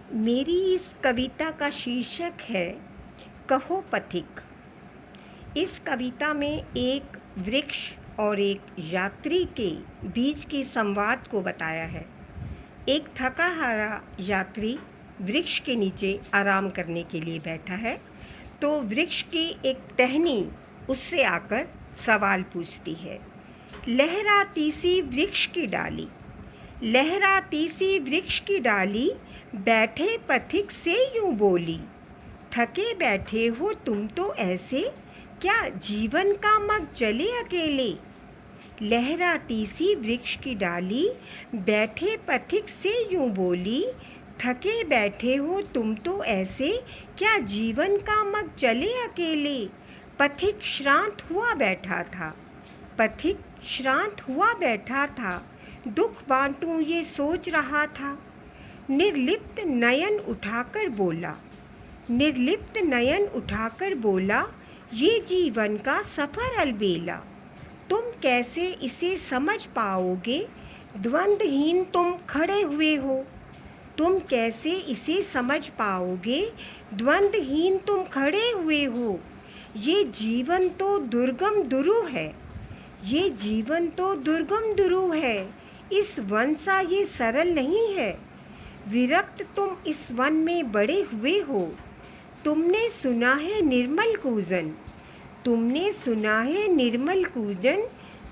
मेरी इस कविता का शीर्षक है कहो पथिक। इस कविता में एक वृक्ष और एक यात्री के बीच के संवाद को बताया है। एक थका हारा यात्री वृक्ष के नीचे आराम करने के लिए बैठा है, तो वृक्ष की एक टहनी उससे आकर सवाल पूछती है। लहराती सी वृक्ष की डाली, लहराती सी वृक्ष की डाली, बैठे पथिक से यूं बोली, थके बैठे हो तुम तो ऐसे, क्या जीवन का मग चले अकेले। लहराती सी वृक्ष की डाली, बैठे पथिक से यूं बोली, थके बैठे हो तुम तो ऐसे, क्या जीवन का मग चले अकेले। पथिक श्रांत हुआ बैठा था, पथिक श्रांत हुआ बैठा था, दुख बांटूं ये सोच रहा था। निर्लिप्त नयन उठाकर बोला, निर्लिप्त नयन उठाकर बोला, ये जीवन का सफ़र अलबेला। तुम कैसे इसे समझ पाओगे, द्वंद्वहीन तुम खड़े हुए हो। तुम कैसे इसे समझ पाओगे, द्वंद्वहीन तुम खड़े हुए हो। ये जीवन तो दुर्गम दुरूह है, ये जीवन तो दुर्गम दुरूह है, इस वन सा ये सरल नहीं है। विरक्त तुम इस वन में बड़े हुए हो, तुमने सुना है निर्मल कूजन, तुमने सुना है निर्मल कूजन,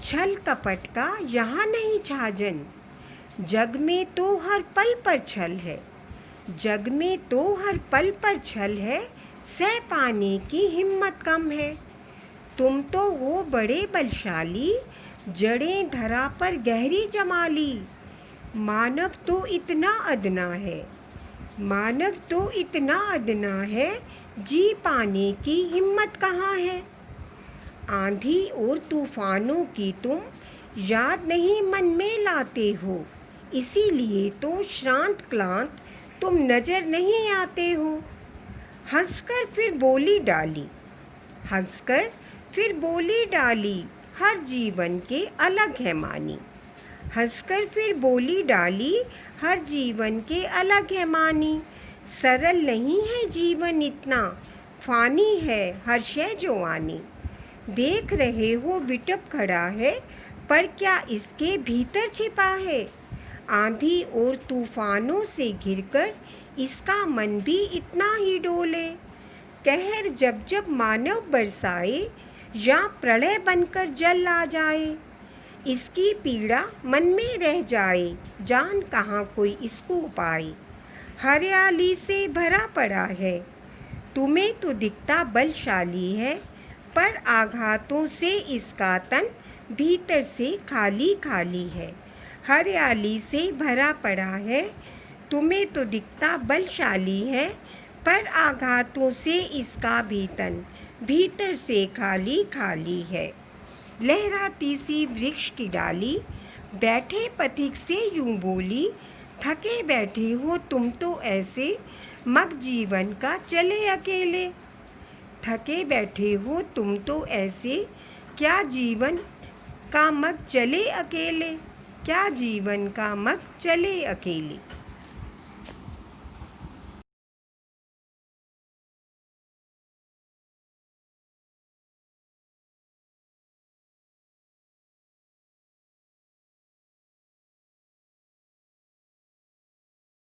छल कपट का यहाँ नहीं छाजन। जग में तो हर पल पर छल है, जग में तो हर पल पर छल है, सह पाने की हिम्मत कम है। तुम तो हो बड़े बलशाली, जड़ें धरा पर गहरी जमाली। मानव तो इतना अदना है, मानव तो इतना अदना है, जी पाने की हिम्मत कहाँ है। आंधी और तूफानों की तुम याद नहीं मन में लाते हो, इसीलिए तो श्रांत क्लांत तुम नजर नहीं आते हो। हंसकर फिर बोली डाली, हंसकर फिर बोली डाली, हर जीवन के अलग है मानी। हंसकर फिर बोली डाली, हर जीवन के अलग है मानी। सरल नहीं है जीवन इतना, फानी है हर शय जो आनी। देख रहे हो बिटप खड़ा है, पर क्या इसके भीतर छिपा है। आंधी और तूफानों से घिरकर इसका मन भी इतना ही डोले। कहर जब जब मानव बरसाए, या प्रलय बनकर जल आ जाए, इसकी पीड़ा मन में रह जाए, जान कहाँ कोई इसको पाए। हरियाली से भरा पड़ा है, तुम्हें तो दिखता बलशाली है, पर आघातों से इसका तन भीतर से खाली खाली है। हरियाली से भरा पड़ा है, तुम्हें तो दिखता बलशाली है, पर आघातों से इसका भी तन भीतर से खाली खाली है। लहराती सी वृक्ष की डाली, बैठे पथिक से यूं बोली, थके बैठे हो तुम तो ऐसे, मग जीवन का चले अकेले। थके बैठे हो तुम तो ऐसे, क्या जीवन का मग चले अकेले, क्या जीवन का मग चले अकेले।